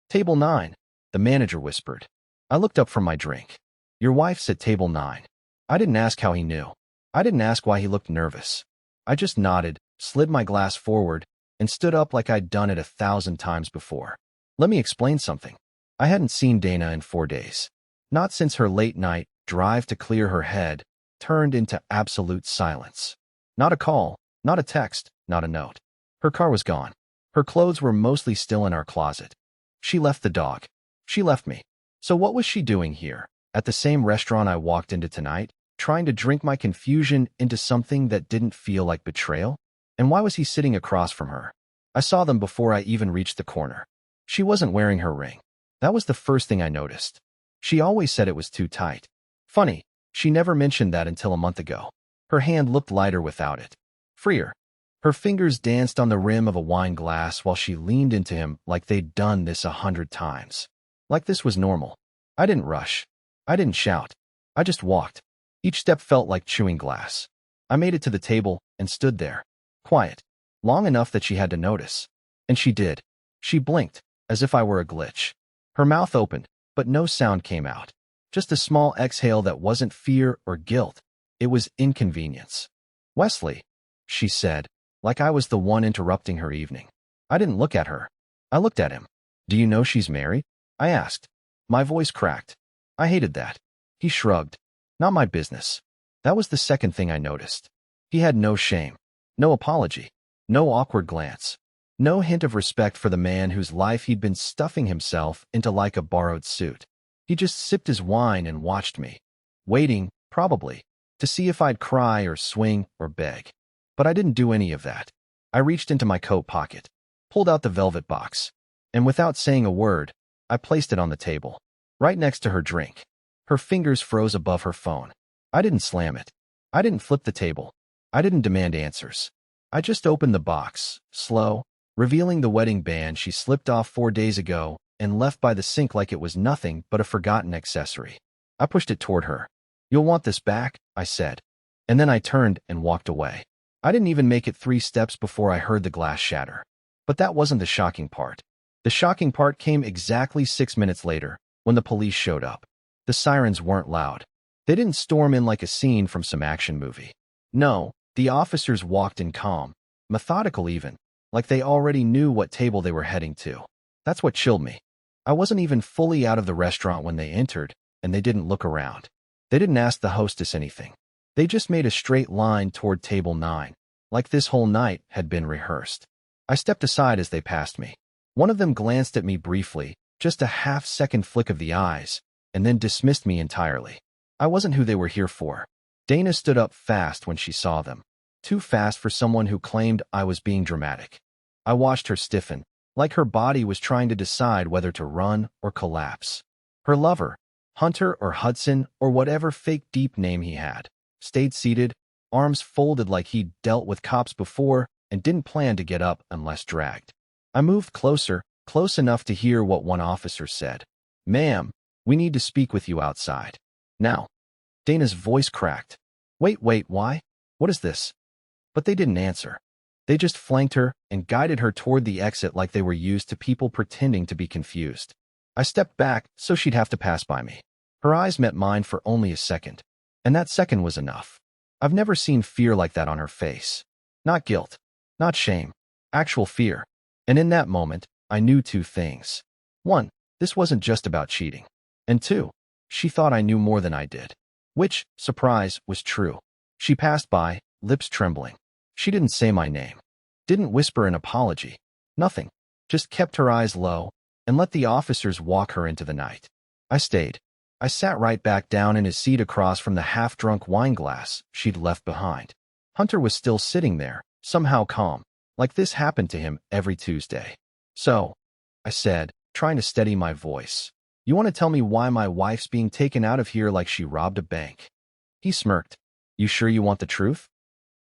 Table 9, the manager whispered. I looked up from my drink. Your wife's at table 9. I didn't ask how he knew. I didn't ask why he looked nervous. I just nodded, slid my glass forward, and stood up like I'd done it 1,000 times before. Let me explain something. I hadn't seen Dana in 4 days. Not since her late-night drive to clear her head turned into absolute silence. Not a call, not a text, not a note. Her car was gone. Her clothes were mostly still in our closet. She left the dog. She left me. So what was she doing here, at the same restaurant I walked into tonight, trying to drink my confusion into something that didn't feel like betrayal? And why was he sitting across from her? I saw them before I even reached the corner. She wasn't wearing her ring. That was the first thing I noticed. She always said it was too tight. Funny, she never mentioned that until a month ago. Her hand looked lighter without it. Freer. Her fingers danced on the rim of a wine glass while she leaned into him like they'd done this 100 times. Like this was normal. I didn't rush. I didn't shout. I just walked. Each step felt like chewing glass. I made it to the table and stood there. Quiet. Long enough that she had to notice. And she did. She blinked, as if I were a glitch. Her mouth opened, but no sound came out. Just a small exhale that wasn't fear or guilt. It was inconvenience. Wesley, she said, like I was the one interrupting her evening. I didn't look at her. I looked at him. Do you know she's married? I asked. My voice cracked. I hated that. He shrugged. Not my business. That was the second thing I noticed. He had no shame. No apology. No awkward glance. No hint of respect for the man whose life he'd been stuffing himself into like a borrowed suit. He just sipped his wine and watched me. Waiting, probably, to see if I'd cry or swing or beg. But I didn't do any of that. I reached into my coat pocket, pulled out the velvet box, and without saying a word, I placed it on the table, right next to her drink. Her fingers froze above her phone. I didn't slam it. I didn't flip the table. I didn't demand answers. I just opened the box, slow, revealing the wedding band she slipped off 4 days ago and left by the sink like it was nothing but a forgotten accessory. I pushed it toward her. You'll want this back, I said. And then I turned and walked away. I didn't even make it 3 steps before I heard the glass shatter. But that wasn't the shocking part. The shocking part came exactly 6 minutes later, when the police showed up. The sirens weren't loud. They didn't storm in like a scene from some action movie. No, the officers walked in calm, methodical even, like they already knew what table they were heading to. That's what chilled me. I wasn't even fully out of the restaurant when they entered, and they didn't look around. They didn't ask the hostess anything. They just made a straight line toward table 9, like this whole night had been rehearsed. I stepped aside as they passed me. One of them glanced at me briefly, just a half-second flick of the eyes, and then dismissed me entirely. I wasn't who they were here for. Dana stood up fast when she saw them. Too fast for someone who claimed I was being dramatic. I watched her stiffen, like her body was trying to decide whether to run or collapse. Her lover, Hunter or Hudson or whatever fake deep name he had, stayed seated, arms folded like he'd dealt with cops before and didn't plan to get up unless dragged. I moved closer, close enough to hear what one officer said. Ma'am, we need to speak with you outside. Now. Dana's voice cracked. Wait, why? What is this? But they didn't answer. They just flanked her and guided her toward the exit like they were used to people pretending to be confused. I stepped back so she'd have to pass by me. Her eyes met mine for only a second, and that second was enough. I've never seen fear like that on her face. Not guilt, not shame, actual fear. And in that moment, I knew 2 things. 1, this wasn't just about cheating. And 2, she thought I knew more than I did. Which, surprise, was true. She passed by, lips trembling. She didn't say my name. Didn't whisper an apology. Nothing. Just kept her eyes low and let the officers walk her into the night. I stayed. I sat right back down in his seat across from the half-drunk wine glass she'd left behind. Hunter was still sitting there, somehow calm, like this happened to him every Tuesday. So, I said, trying to steady my voice. You want to tell me why my wife's being taken out of here like she robbed a bank? He smirked. You sure you want the truth?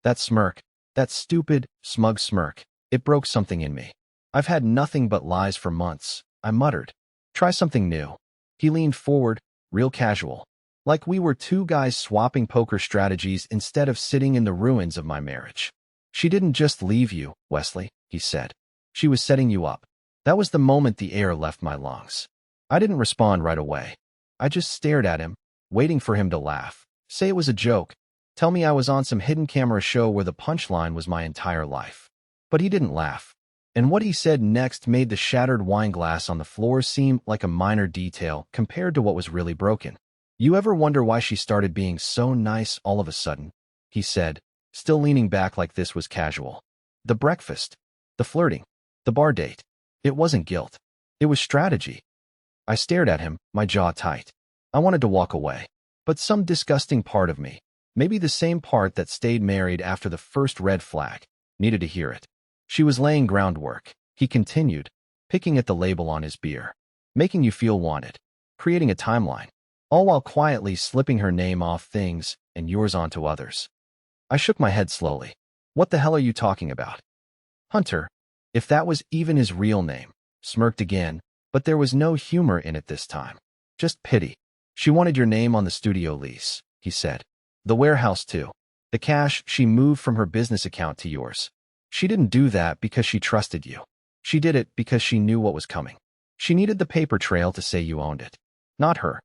That smirk, that stupid, smug smirk, it broke something in me. I've had nothing but lies for months, I muttered. Try something new. He leaned forward, real casual, like we were 2 guys swapping poker strategies instead of sitting in the ruins of my marriage. She didn't just leave you, Wesley, he said. She was setting you up. That was the moment the air left my lungs. I didn't respond right away. I just stared at him, waiting for him to laugh. Say it was a joke. Tell me I was on some hidden camera show where the punchline was my entire life. But he didn't laugh. And what he said next made the shattered wine glass on the floor seem like a minor detail compared to what was really broken. You ever wonder why she started being so nice all of a sudden? He said, still leaning back like this was casual. The breakfast, the flirting, the bar date. It wasn't guilt. It was strategy. I stared at him, my jaw tight. I wanted to walk away. But some disgusting part of me, maybe the same part that stayed married after the first red flag, needed to hear it. She was laying groundwork, he continued, picking at the label on his beer, making you feel wanted, creating a timeline, all while quietly slipping her name off things and yours onto others. I shook my head slowly. What the hell are you talking about? Hunter, if that was even his real name, smirked again, but there was no humor in it this time. Just pity. She wanted your name on the studio lease, he said. The warehouse too. The cash she moved from her business account to yours. She didn't do that because she trusted you. She did it because she knew what was coming. She needed the paper trail to say you owned it. Not her.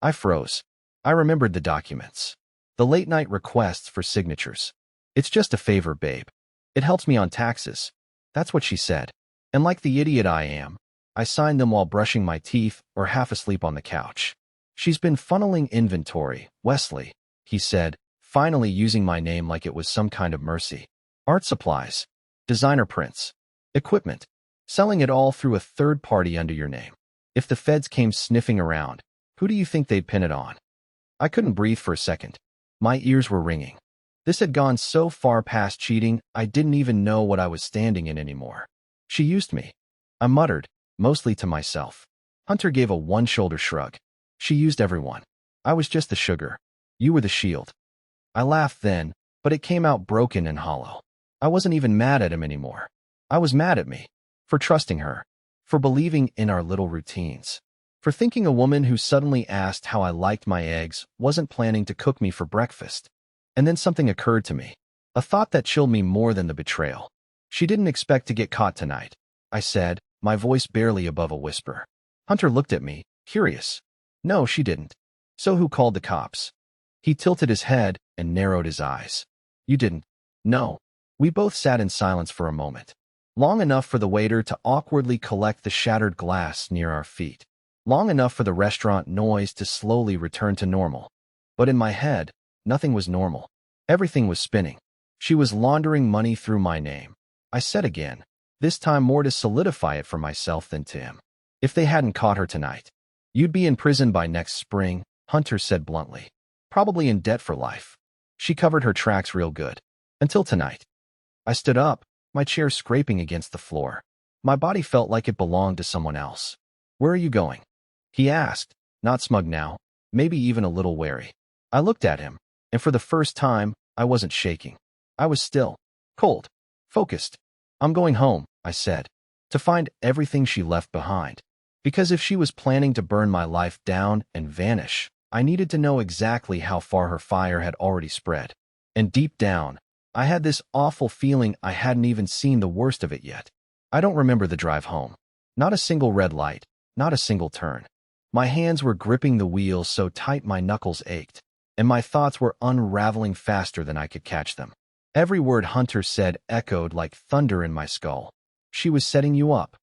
I froze. I remembered the documents. The late-night requests for signatures. It's just a favor, babe. It helps me on taxes. That's what she said. And like the idiot I am, I signed them while brushing my teeth or half asleep on the couch. She's been funneling inventory, Wesley, he said, finally using my name like it was some kind of mercy. Art supplies, designer prints, equipment, selling it all through a third party under your name. If the feds came sniffing around, who do you think they'd pin it on? I couldn't breathe for a second. My ears were ringing. This had gone so far past cheating, I didn't even know what I was standing in anymore. She used me. I muttered, mostly to myself. Hunter gave a one-shoulder shrug. She used everyone. I was just the sugar. You were the shield. I laughed then, but it came out broken and hollow. I wasn't even mad at him anymore. I was mad at me. For trusting her. For believing in our little routines. For thinking a woman who suddenly asked how I liked my eggs wasn't planning to cook me for breakfast. And then something occurred to me. A thought that chilled me more than the betrayal. She didn't expect to get caught tonight, I said, my voice barely above a whisper. Hunter looked at me, curious. No, she didn't. So who called the cops? He tilted his head and narrowed his eyes. You didn't. No. We both sat in silence for a moment. Long enough for the waiter to awkwardly collect the shattered glass near our feet. Long enough for the restaurant noise to slowly return to normal. But in my head, nothing was normal. Everything was spinning. She was laundering money through my name. I said again, this time more to solidify it for myself than to him. If they hadn't caught her tonight, you'd be in prison by next spring, Hunter said bluntly. Probably in debt for life. She covered her tracks real good. Until tonight. I stood up, my chair scraping against the floor. My body felt like it belonged to someone else. Where are you going? He asked, not smug now, maybe even a little wary. I looked at him, and for the first time, I wasn't shaking. I was still, cold, focused. I'm going home, I said, to find everything she left behind. Because if she was planning to burn my life down and vanish, I needed to know exactly how far her fire had already spread. And deep down, I had this awful feeling I hadn't even seen the worst of it yet. I don't remember the drive home. Not a single red light, not a single turn. My hands were gripping the wheel so tight my knuckles ached, and my thoughts were unraveling faster than I could catch them. Every word Hunter said echoed like thunder in my skull. She was setting you up.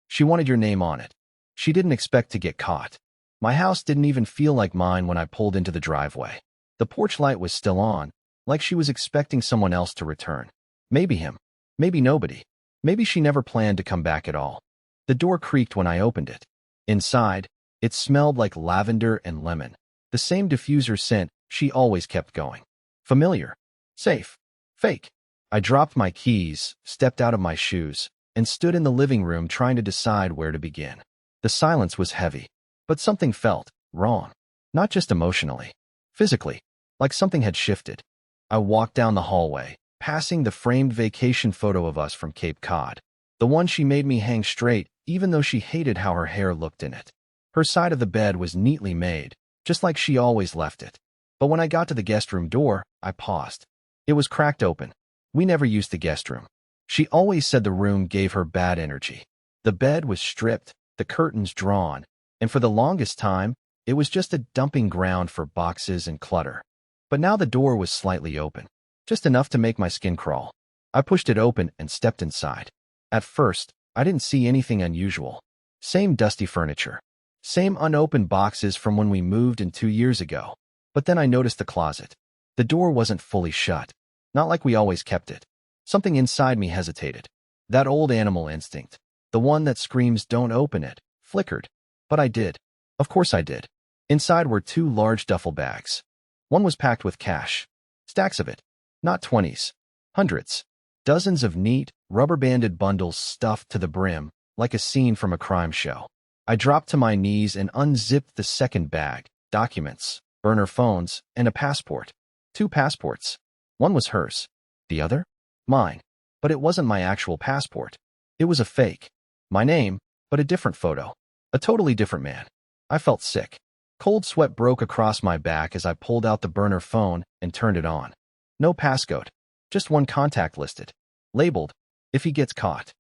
She wanted your name on it. She didn't expect to get caught. My house didn't even feel like mine when I pulled into the driveway. The porch light was still on, like she was expecting someone else to return. Maybe him. Maybe nobody. Maybe she never planned to come back at all. The door creaked when I opened it. Inside, it smelled like lavender and lemon. The same diffuser scent she always kept going. Familiar. Safe. Fake. I dropped my keys, stepped out of my shoes, and stood in the living room trying to decide where to begin. The silence was heavy, but something felt wrong. Not just emotionally. Physically. Like something had shifted. I walked down the hallway, passing the framed vacation photo of us from Cape Cod. The one she made me hang straight, even though she hated how her hair looked in it. Her side of the bed was neatly made, just like she always left it. But when I got to the guest room door, I paused. It was cracked open. We never used the guest room. She always said the room gave her bad energy. The bed was stripped, the curtains drawn, and for the longest time, it was just a dumping ground for boxes and clutter. But now the door was slightly open, just enough to make my skin crawl. I pushed it open and stepped inside. At first, I didn't see anything unusual. Same dusty furniture. Same unopened boxes from when we moved in 2 years ago. But then I noticed the closet. The door wasn't fully shut. Not like we always kept it. Something inside me hesitated. That old animal instinct. The one that screams, "Don't open it," flickered. But I did. Of course I did. Inside were 2 large duffel bags. One was packed with cash. Stacks of it. Not 20s. Hundreds. Dozens of neat, rubber-banded bundles stuffed to the brim, like a scene from a crime show. I dropped to my knees and unzipped the second bag. Documents, burner phones, and a passport. 2 passports. One was hers. The other? Mine. But it wasn't my actual passport. It was a fake. My name, but a different photo. A totally different man. I felt sick. Cold sweat broke across my back as I pulled out the burner phone and turned it on. No passcode. Just one contact listed. Labeled, "If he gets caught."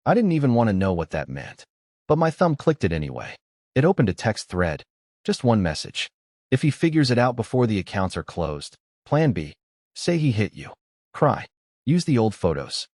I didn't even want to know what that meant. But my thumb clicked it anyway. It opened a text thread. Just one message. "If he figures it out before the accounts are closed. Plan B. Say he hit you. Cry. Use the old photos."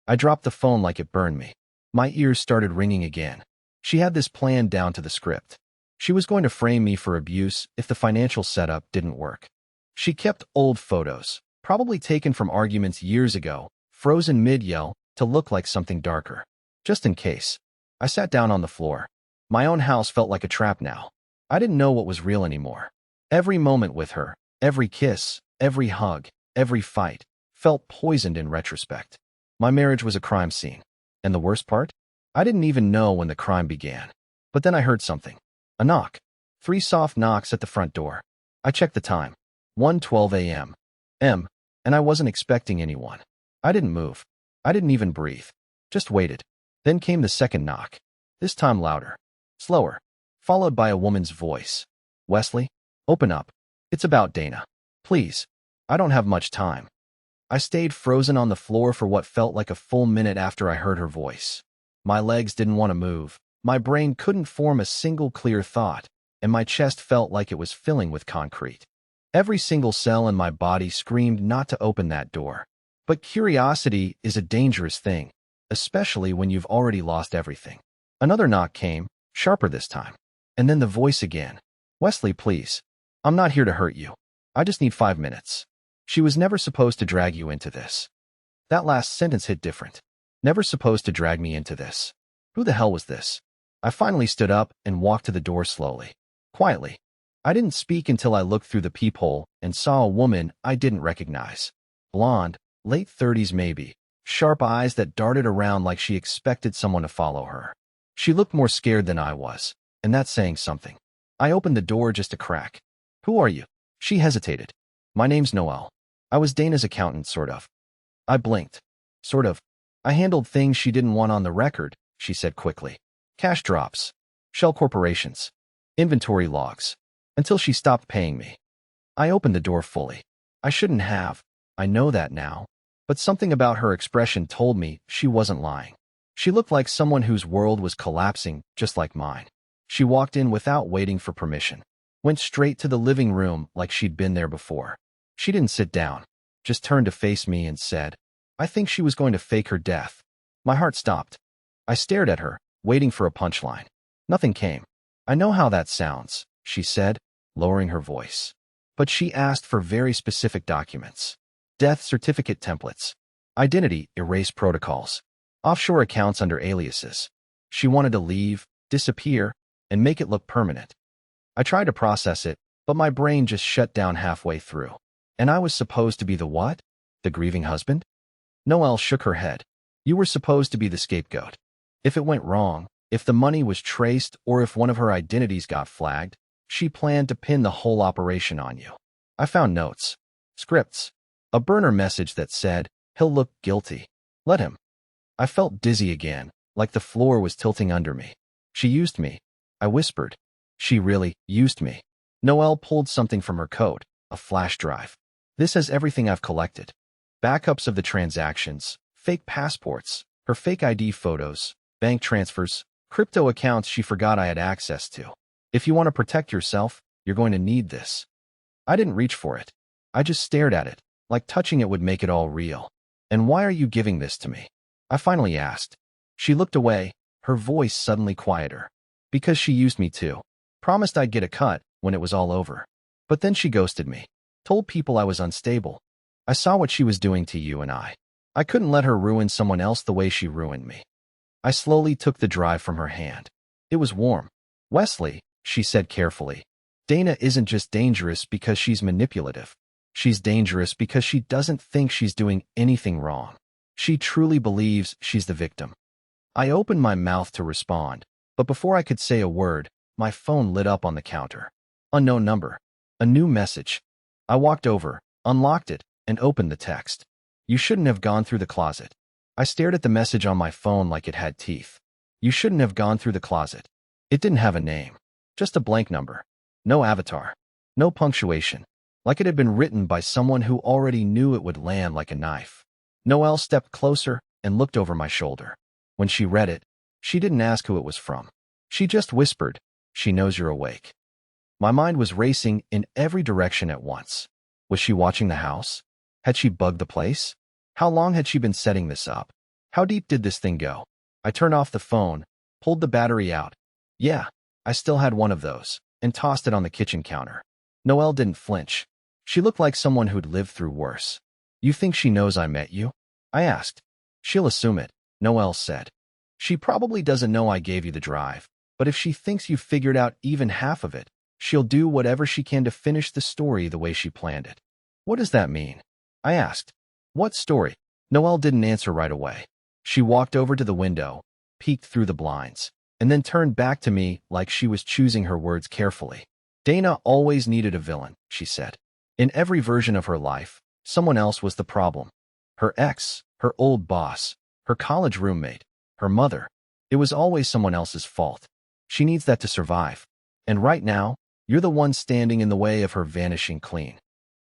I dropped the phone like it burned me. My ears started ringing again. She had this plan down to the script. She was going to frame me for abuse if the financial setup didn't work. She kept old photos, probably taken from arguments years ago, frozen mid-yell to look like something darker. Just in case. I sat down on the floor. My own house felt like a trap now. I didn't know what was real anymore. Every moment with her, every kiss, every hug, every fight, felt poisoned in retrospect. My marriage was a crime scene. And the worst part? I didn't even know when the crime began. But then I heard something. A knock. 3 soft knocks at the front door. I checked the time. 1:12 a.m. And I wasn't expecting anyone. I didn't move. I didn't even breathe. Just waited. Then came the second knock. This time louder. Slower. Followed by a woman's voice. "Wesley, open up. It's about Dana. Please. I don't have much time." I stayed frozen on the floor for what felt like a full minute after I heard her voice. My legs didn't want to move. My brain couldn't form a single clear thought, and my chest felt like it was filling with concrete. Every single cell in my body screamed not to open that door. But curiosity is a dangerous thing, especially when you've already lost everything. Another knock came, sharper this time. And then the voice again. "Wesley, please. I'm not here to hurt you. I just need 5 minutes." She was never supposed to drag you into this. That last sentence hit different. Never supposed to drag me into this. Who the hell was this? I finally stood up and walked to the door slowly. Quietly. I didn't speak until I looked through the peephole and saw a woman I didn't recognize. Blonde, late 30s maybe, sharp eyes that darted around like she expected someone to follow her. She looked more scared than I was, and that's saying something. I opened the door just a crack. "Who are you?" She hesitated. "My name's Noel. I was Dana's accountant, sort of." I blinked. "Sort of. I handled things she didn't want on the record," she said quickly. "Cash drops. Shell corporations. Inventory logs." Until she stopped paying me. I opened the door fully. I shouldn't have. I know that now. But something about her expression told me she wasn't lying. She looked like someone whose world was collapsing, just like mine. She walked in without waiting for permission. Went straight to the living room like she'd been there before. She didn't sit down. Just turned to face me and said, I think she was going to fake her death. My heart stopped. I stared at her, waiting for a punchline. Nothing came. "I know how that sounds," she said, lowering her voice. But she asked for very specific documents. Death certificate templates. Identity erase protocols. Offshore accounts under aliases. She wanted to leave, disappear, and make it look permanent. I tried to process it, but my brain just shut down halfway through. And I was supposed to be the what? The grieving husband? Noelle shook her head. You were supposed to be the scapegoat. If it went wrong, if the money was traced, or if one of her identities got flagged, she planned to pin the whole operation on you. I found notes, scripts, a burner message that said, he'll look guilty. Let him. I felt dizzy again, like the floor was tilting under me. She used me. I whispered. She really used me. Noelle pulled something from her coat, a flash drive. This has everything I've collected. Backups of the transactions, fake passports, her fake ID photos, bank transfers, crypto accounts she forgot I had access to. If you want to protect yourself, you're going to need this. I didn't reach for it. I just stared at it, like touching it would make it all real. And why are you giving this to me? I finally asked. She looked away, her voice suddenly quieter. Because she used me too. Promised I'd get a cut when it was all over. But then she ghosted me. Told people I was unstable. I saw what she was doing to you and I. I couldn't let her ruin someone else the way she ruined me. I slowly took the drive from her hand. It was warm. Wesley, she said carefully, Dana isn't just dangerous because she's manipulative. She's dangerous because she doesn't think she's doing anything wrong. She truly believes she's the victim. I opened my mouth to respond, but before I could say a word, my phone lit up on the counter. Unknown number. A new message. I walked over, unlocked it, and opened the text. You shouldn't have gone through the closet. I stared at the message on my phone like it had teeth. You shouldn't have gone through the closet. It didn't have a name. Just a blank number. No avatar. No punctuation. Like it had been written by someone who already knew it would land like a knife. Noelle stepped closer and looked over my shoulder. When she read it, she didn't ask who it was from. She just whispered, "She knows you're awake." My mind was racing in every direction at once. Was she watching the house? Had she bugged the place? How long had she been setting this up? How deep did this thing go? I turned off the phone, pulled the battery out. Yeah, I still had one of those, and tossed it on the kitchen counter. Noelle didn't flinch. She looked like someone who'd lived through worse. You think she knows I met you? I asked. She'll assume it, Noelle said. She probably doesn't know I gave you the drive, but if she thinks you've figured out even half of it, she'll do whatever she can to finish the story the way she planned it. What does that mean? I asked. What story? Noelle didn't answer right away. She walked over to the window, peeked through the blinds, and then turned back to me like she was choosing her words carefully. Dana always needed a villain, she said. In every version of her life, someone else was the problem. Her ex, her old boss, her college roommate, her mother. It was always someone else's fault. She needs that to survive. And right now, you're the one standing in the way of her vanishing clean.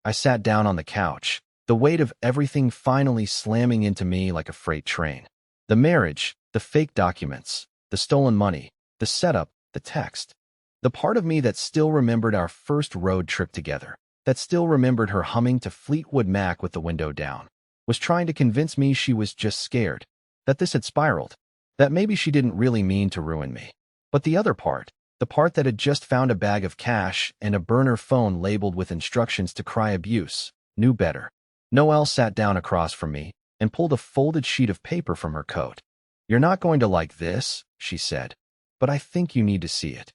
I sat down on the couch, the weight of everything finally slamming into me like a freight train. The marriage, the fake documents, the stolen money, the setup, the text. The part of me that still remembered our first road trip together, that still remembered her humming to Fleetwood Mac with the window down, was trying to convince me she was just scared, that this had spiraled, that maybe she didn't really mean to ruin me. But the other part, the part that had just found a bag of cash and a burner phone labeled with instructions to cry abuse, knew better. Noelle sat down across from me and pulled a folded sheet of paper from her coat. You're not going to like this, she said, but I think you need to see it.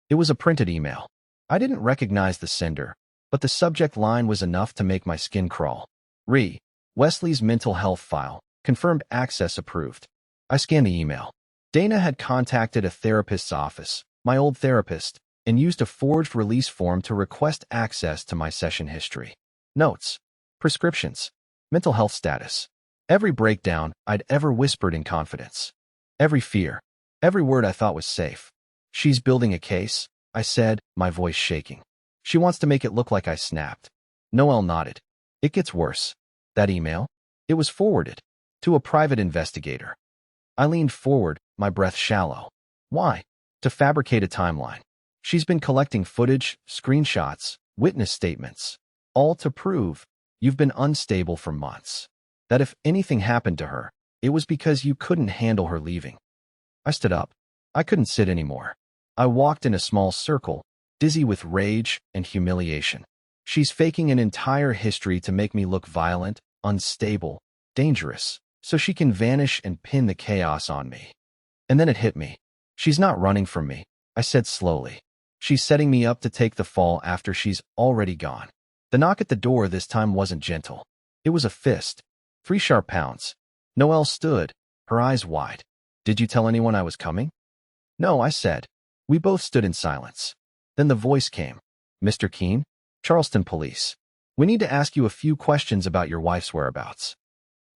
It was a printed email. I didn't recognize the sender, but the subject line was enough to make my skin crawl. Wesley's mental health file, confirmed access approved. I scanned the email. Dana had contacted a therapist's office, my old therapist, and used a forged release form to request access to my session history. Notes, prescriptions, mental health status. Every breakdown I'd ever whispered in confidence. Every fear, every word I thought was safe. She's building a case, I said, my voice shaking. She wants to make it look like I snapped. Noelle nodded. It gets worse. That email? It was forwarded to a private investigator. I leaned forward, my breath shallow. Why? To fabricate a timeline. She's been collecting footage, screenshots, witness statements, all to prove you've been unstable for months. That if anything happened to her, it was because you couldn't handle her leaving. I stood up. I couldn't sit anymore. I walked in a small circle, dizzy with rage and humiliation. She's faking an entire history to make me look violent, unstable, dangerous, so she can vanish and pin the chaos on me. And then it hit me. She's not running from me, I said slowly. She's setting me up to take the fall after she's already gone. The knock at the door this time wasn't gentle. It was a fist. 3 sharp pounds. Noelle stood, her eyes wide. Did you tell anyone I was coming? No, I said. We both stood in silence. Then the voice came. Mr. Keene? Charleston Police. We need to ask you a few questions about your wife's whereabouts.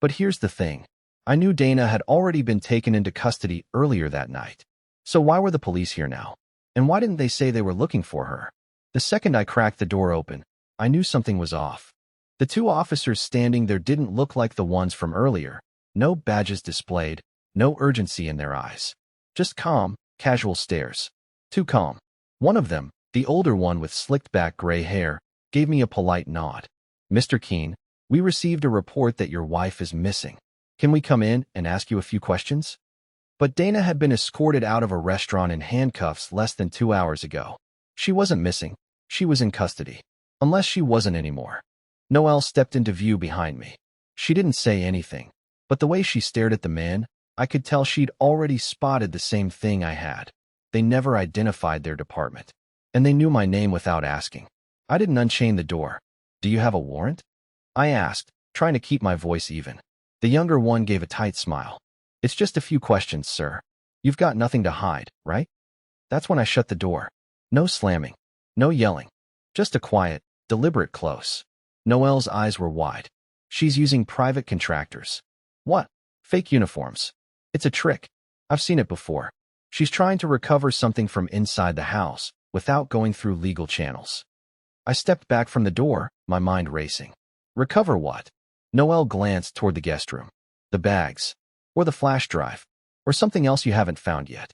But here's the thing. I knew Dana had already been taken into custody earlier that night. So why were the police here now? And why didn't they say they were looking for her? The second I cracked the door open, I knew something was off. The 2 officers standing there didn't look like the ones from earlier. No badges displayed, No urgency in their eyes. Just calm, casual stares. Too calm. One of them, the older one with slicked-back gray hair, gave me a polite nod. "Mr. Keene, we received a report that your wife is missing. Can we come in and ask you a few questions?" But Dana had been escorted out of a restaurant in handcuffs less than 2 hours ago. She wasn't missing. She was in custody. Unless she wasn't anymore. Noelle stepped into view behind me. She didn't say anything, but the way she stared at the man, I could tell she'd already spotted the same thing I had. They never identified their department, and they knew my name without asking. I didn't unchain the door. "Do you have a warrant?" I asked, trying to keep my voice even. The younger one gave a tight smile. "It's just a few questions, sir. You've got nothing to hide, right?" That's when I shut the door. No slamming. No yelling. Just a quiet, deliberate close. Noelle's eyes were wide. "She's using private contractors." "What?" "Fake uniforms. It's a trick. I've seen it before. She's trying to recover something from inside the house without going through legal channels." I stepped back from the door, my mind racing. Recover what? Noelle glanced toward the guest room. "The bags. Or the flash drive. Or something else you haven't found yet."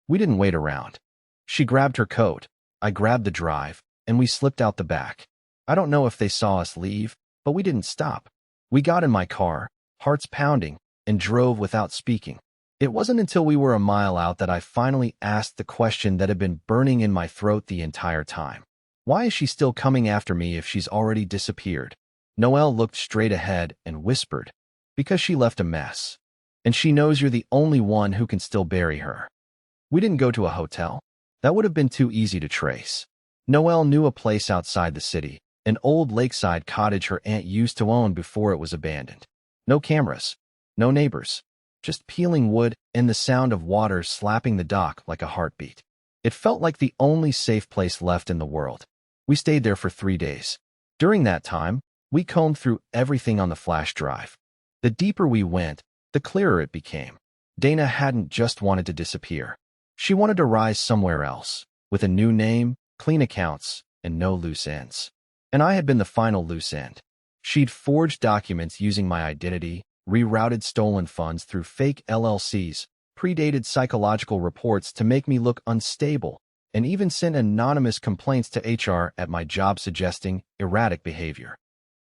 We didn't wait around. She grabbed her coat. I grabbed the drive, and we slipped out the back. I don't know if they saw us leave, but we didn't stop. We got in my car, hearts pounding, and drove without speaking. It wasn't until we were a mile out that I finally asked the question that had been burning in my throat the entire time. Why is she still coming after me if she's already disappeared? Noelle looked straight ahead and whispered, "Because she left a mess. And she knows you're the only one who can still bury her." We didn't go to a hotel. That would have been too easy to trace. Noelle knew a place outside the city, an old lakeside cottage her aunt used to own before it was abandoned. No cameras. No neighbors. Just peeling wood and the sound of water slapping the dock like a heartbeat. It felt like the only safe place left in the world. We stayed there for 3 days. During that time, we combed through everything on the flash drive. The deeper we went, the clearer it became. Dana hadn't just wanted to disappear. She wanted to rise somewhere else, with a new name, clean accounts, and no loose ends. And I had been the final loose end. She'd forged documents using my identity, rerouted stolen funds through fake LLCs, predated psychological reports to make me look unstable, and even sent anonymous complaints to HR at my job suggesting erratic behavior.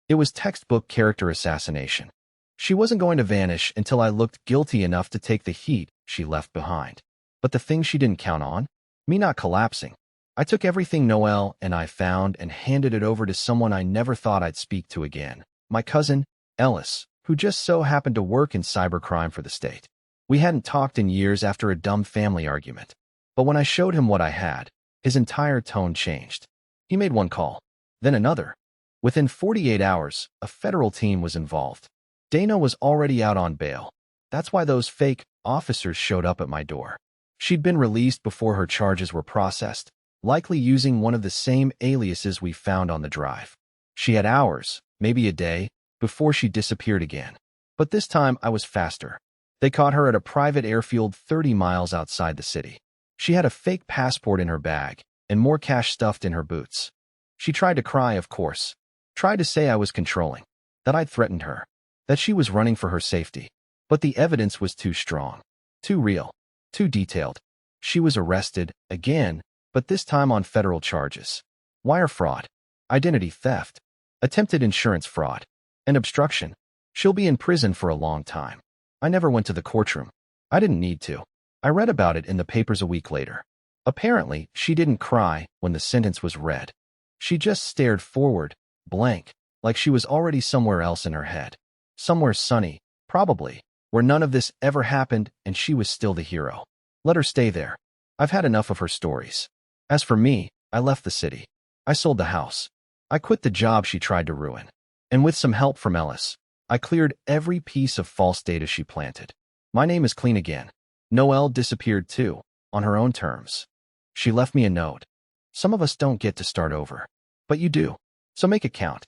It was textbook character assassination. She wasn't going to vanish until I looked guilty enough to take the heat she left behind. But the thing she didn't count on? Me not collapsing. I took everything Noelle and I found and handed it over to someone I never thought I'd speak to again. My cousin, Ellis, who just so happened to work in cybercrime for the state. We hadn't talked in years after a dumb family argument. But when I showed him what I had, his entire tone changed. He made one call, then another. Within 48 hours, a federal team was involved. Dana was already out on bail. That's why those fake officers showed up at my door. She'd been released before her charges were processed, likely using one of the same aliases we found on the drive. She had hours, maybe a day, before she disappeared again. But this time I was faster. They caught her at a private airfield 30 miles outside the city. She had a fake passport in her bag and more cash stuffed in her boots. She tried to cry, of course. Tried to say I was controlling, that I'd threatened her, that she was running for her safety. But the evidence was too strong, too real, too detailed. She was arrested, again, but this time on federal charges. Wire fraud, identity theft, attempted insurance fraud, and obstruction. She'll be in prison for a long time. I never went to the courtroom. I didn't need to. I read about it in the papers a week later. Apparently, she didn't cry when the sentence was read. She just stared forward, blank, like she was already somewhere else in her head. Somewhere sunny, probably, where none of this ever happened and she was still the hero. Let her stay there. I've had enough of her stories. As for me, I left the city. I sold the house. I quit the job she tried to ruin. And with some help from Ellis, I cleared every piece of false data she planted. My name is clean again. Noelle disappeared too, on her own terms. She left me a note. Some of us don't get to start over. But you do. So make it count.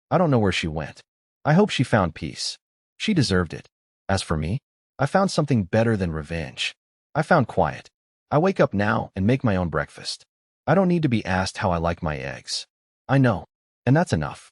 I don't know where she went. I hope she found peace. She deserved it. As for me, I found something better than revenge. I found quiet. I wake up now and make my own breakfast. I don't need to be asked how I like my eggs. I know, and that's enough.